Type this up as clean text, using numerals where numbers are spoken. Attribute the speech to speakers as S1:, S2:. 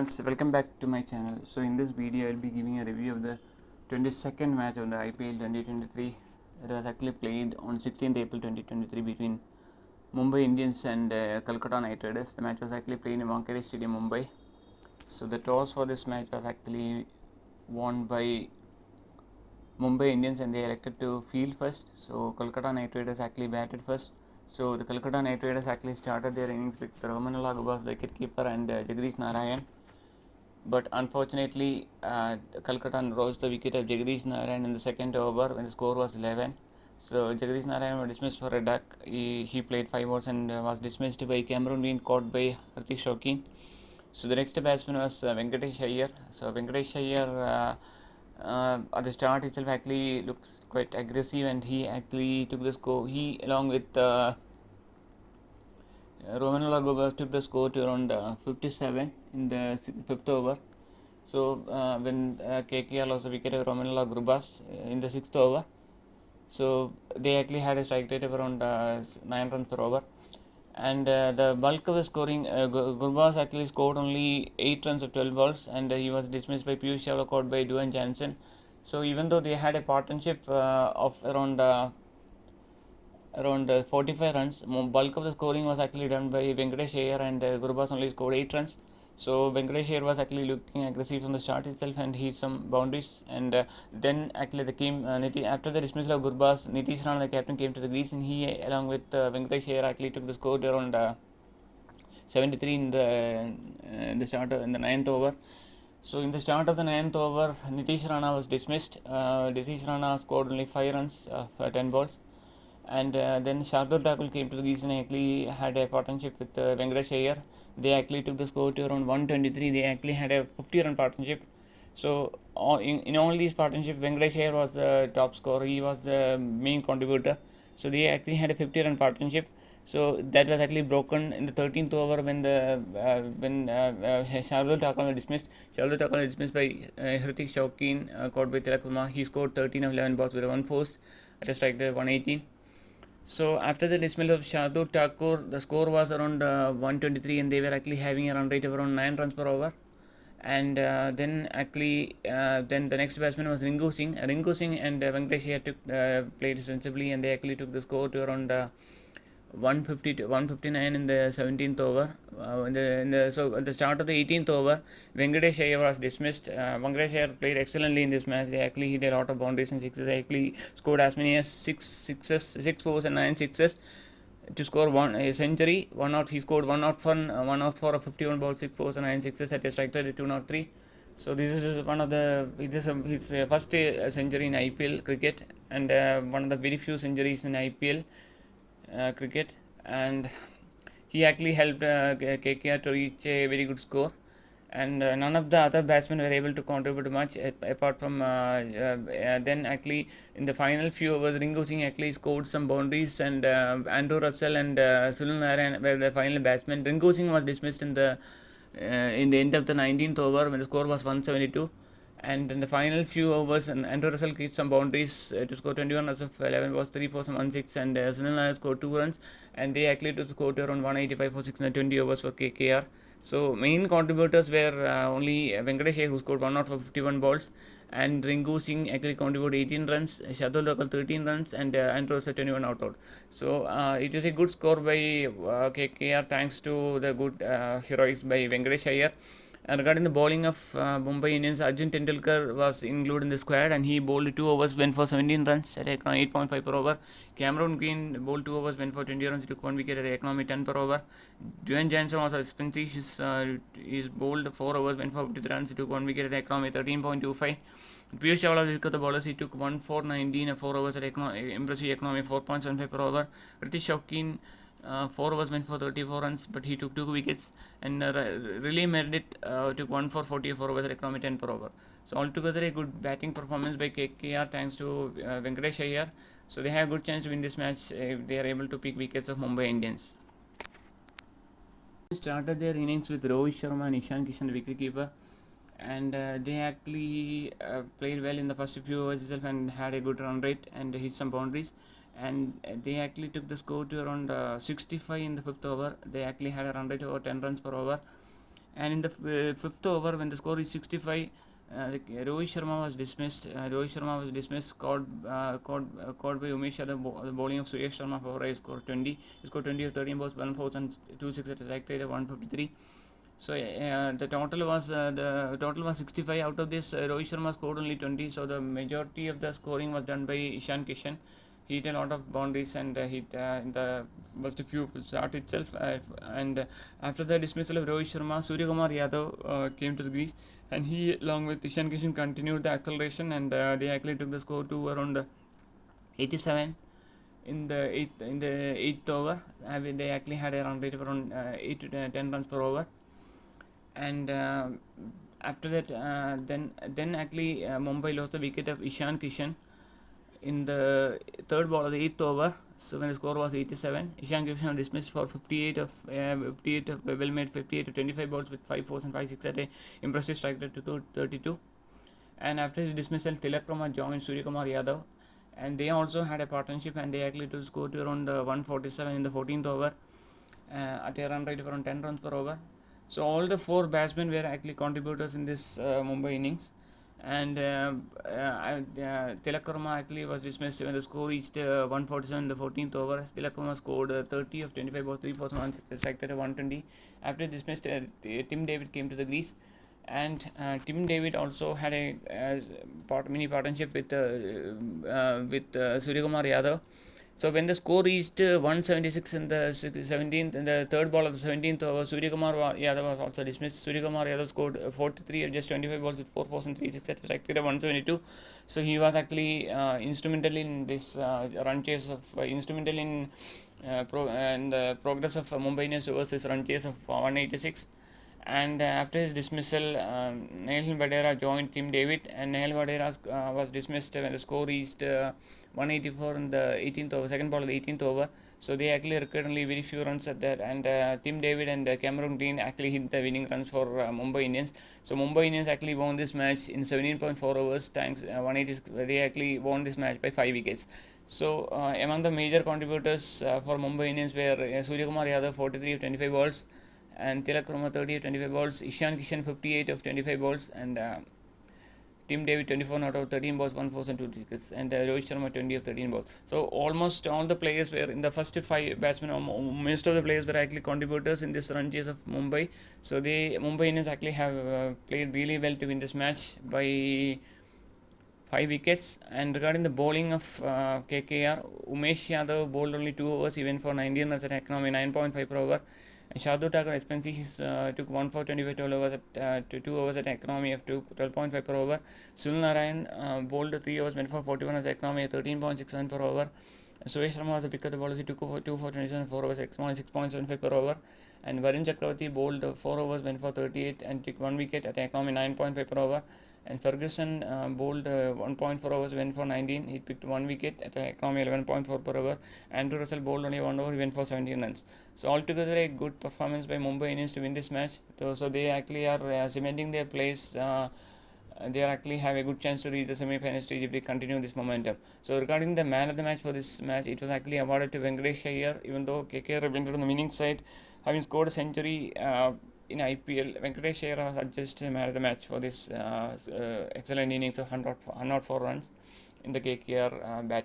S1: Friends, welcome back to my channel. So in this video I'll be giving a review of the 22nd match of the IPL 2023. It was actually played on 16th April 2023 between Mumbai Indians and Kolkata Knight Riders. The match was actually played in Wankhede Stadium, Mumbai. So the toss for this match was actually won by Mumbai Indians and they elected to field first. So Kolkata Knight Riders actually batted first. So the Kolkata Knight Riders actually started their innings with Romanullah Gubba's wicketkeeper and Jagadish Narayan. But unfortunately, Calcutta lost the wicket of Jagadish Narayan in the second over when the score was 11. So Jagadish Narayan was dismissed for a duck. He played 5 overs and was dismissed by Cameron being caught by Hrithik Shokeen. So the next batsman was Venkatesh Iyer. So Venkatesh Iyer at the start itself actually looks quite aggressive and he actually took the score. He along with Romanullah Gobas took the score to around 57 in the fifth over. So when KKR lost the wicket of Romanullah Grubas in the sixth over, so they actually had a strike rate of around 9 runs per over. And the bulk of the scoring, Gurbaz actually scored only 8 runs of 12 balls, and he was dismissed by Piyush Chawla, caught by Dwayne Johnson. So even though they had a partnership of around 45 runs, bulk of the scoring was actually done by Venkatesh Iyer, and Gurbaz only scored 8 runs. So Venkatesh Iyer was actually looking aggressive from the start itself and hit some boundaries. And then actually the team after the dismissal of Gurbaz, Nitish Rana, the captain, came to the crease and he along with Venkatesh Iyer actually took the score to around 73 in the start in the ninth over. So in the start of the ninth over, Nitish Rana was dismissed. Nitish Rana scored only 5 runs for 10 balls. And then Shardul Thakur came to the crease and actually had a partnership with Venkatesh Iyer. They actually took the score to around 123. They actually had a 50-run partnership. So in all these partnerships, Venkatesh Iyer was the top scorer. He was the main contributor. So they actually had a 50-run partnership. So that was actually broken in the 13th over when Shardul Thakur was dismissed. Shardul Thakur was dismissed by Hrithik Shokeen, caught by Suryakumar. He scored 13 of 11 balls with a 1 force at a strike rate of 118. So after the dismissal of Shardul Thakur, the score was around 123, and they were actually having a run rate of around 9 runs per over. And then the next batsman was Ringu Singh. Ringu Singh and Venkatesh Iyer played sensibly, and they actually took the score to around 150 to 159 in the 17th over. So at the start of the 18th over, Venkatesh Iyer was dismissed. Venkatesh Iyer played excellently in this match. They actually hit a lot of boundaries and sixes. They actually scored as many as 6 fours and 9 sixes to score a century. One out, he scored 1 out for a 51 balls, 6 fours and 9 sixes at a strike rate of 203. So this is one of the his first century in IPL cricket, and one of the very few centuries in IPL cricket, and he actually helped KKR to reach a very good score. And none of the other batsmen were able to contribute much apart from then actually in the final few overs Ringu Singh actually scored some boundaries, and Andrew Russell and Sunil Narayan were the final batsmen. Ringu Singh was dismissed in the end of the 19th over when the score was 172. And in the final few overs, and Andrew Russell kicked some boundaries to score 21 runs of 11 was 3 4 1 6, and Sunil Nair scored 2 runs, and they actually to score to around 185 for 620 overs for KKR. So main contributors were only Venkatesh Iyer, who scored 1 out for 51 balls, and Ringu Singh actually contributed 18 runs, Shardul Thakur 13 runs, and Andrew Russell 21 out. So it is a good score by KKR thanks to the good heroics by Venkatesh Iyer. Regarding the bowling of Mumbai Indians, Arjun Tendulkar was included in the squad and he bowled 2 overs, went for 17 runs at economy 8.5 per over. Cameron Green bowled 2 overs, went for 20 runs, took 1 wicket at economy 10 per over. Dwayne Johnson was expensive, he's bowled 4 overs, went for 53 runs, he took 1 wicket at economy 13.25. Piyush Chawla was the bowlers, he took 1 for 19 4 overs at impressive economy 4.75 per over. Hrithik Shokeen 4 overs went for 34 runs, but he took 2 wickets, and really made it took 1 for 44 overs at economy 10 per over. So altogether a good batting performance by KKR thanks to Venkatesh Iyer. So they have a good chance to win this match if they are able to pick wickets of Mumbai Indians. They started their innings with Rohit Sharma and Ishan Kishan, the wicketkeeper, and they actually played well in the first few overs itself and had a good run rate and hit some boundaries. And they actually took the score to around 65 in the fifth over. They actually had a run rate of over 10 runs per over, And in the fifth over, when the score is 65, Rohit Sharma was dismissed. Caught by Umesh Yadav, the bowling of Suyash Sharma for a score 20. He scored 20 of 13 balls, 1 4 and 2 6 at a strike rate of 153. So the total was 65. Out of this, Rohit Sharma scored only 20. So the majority of the scoring was done by Ishan Kishan. He hit a lot of boundaries and hit in the first few start itself. And after the dismissal of Rohit Sharma, Suryakumar Yadav came to the crease, and he, along with Ishan Kishan, continued the acceleration, and they actually took the score to around 87 in the eighth over. They actually had a run rate of around 8 to 10 runs per over. And after that, then actually Mumbai lost the wicket of Ishan Kishan in the third ball of the eighth over. So when the score was 87, Ishan Kishan dismissed for 58 of well made 58 to 25 balls with 5 fours and 5 6 at a impressive strike rate to 32. And after his dismissal, Tilak Rama joined Suryakumar Yadav, and they also had a partnership, and they actually to score to around 147 in the 14th over at a run rate of around 10 runs per over. So all the four batsmen were actually contributors in this Mumbai innings, and Tilak Verma actually was dismissed when the score reached 147 in the 14th over. Tilak Verma scored 30 of 25 balls, 3 fours, 1 6, strike at 120. After dismissed, Tim David came to the crease, and Tim David also had a mini partnership with Suryakumar Yadav. So when the score reached 176 in the 17th, in the third ball of the 17th over, Suryakumar Yadav was also dismissed. Suryakumar Yadav scored 43 at just 25 balls with 4 fours and 3 6 at strike rate of 172. So he was actually instrumental in this run chase of instrumental in the progress of Mumbai Indians towards this run chase of 186. And after his dismissal, Nehal Vadera joined Tim David, and Nehal Vadera was dismissed when the score reached 184 in the 18th over, second ball of the 18th over. So they actually required only very few runs at that, and Tim David and Cameron Green actually hit the winning runs for Mumbai Indians. So Mumbai Indians actually won this match in 17.4 overs, thanks 180. They actually won this match by 5 wickets. So among the major contributors for Mumbai Indians were Suryakumar Yadav 43 of 25 balls, and Tilak Verma 30 of 25 balls, Ishan Kishan 58 of 25 balls, and Tim David 24 out of 13 balls, 1 4 and 2 wickets, and Rohit Sharma 20 of 13 balls. So almost all the players were in the first 5 batsmen. Most of the players were actually contributors in this run chase of Mumbai. So Mumbai Indians actually have played really well to win this match by 5 wickets. And regarding the bowling of KKR, Umesh Yadav bowled only 2 overs. He went for 19 runs at economy 9.5 per over. And Shardul Thakur expensive, took 1 for 25 12 overs at 2 overs at an economy of 12.5 per over. Sunil Narayan bowled 3 overs, went for 41 as economy of 13.67 per over. Suyash Sharma was the pick of the bowlers. He took 2 for 27 4 overs, economy 6.75 per over. And Varun Chakravarthy bowled 4 overs, went for 38 and took 1 wicket at an economy 9.5 per over. And Ferguson bowled 1.4 overs, went for 19. He picked 1 wicket at an economy 11.4 per over. Andrew Russell bowled only 1 over, he went for 17 runs. So altogether a good performance by Mumbai Indians to win this match. So they actually are cementing their place. They actually have a good chance to reach the semi-final stage if they continue this momentum. So regarding the man of the match for this match, it was actually awarded to Venkatesh Iyer, even though KKR went on the winning side, having scored a century in IPL. Venkatesh Iyer was adjudged man of the match for this excellent innings of 104 runs in the KKR bat.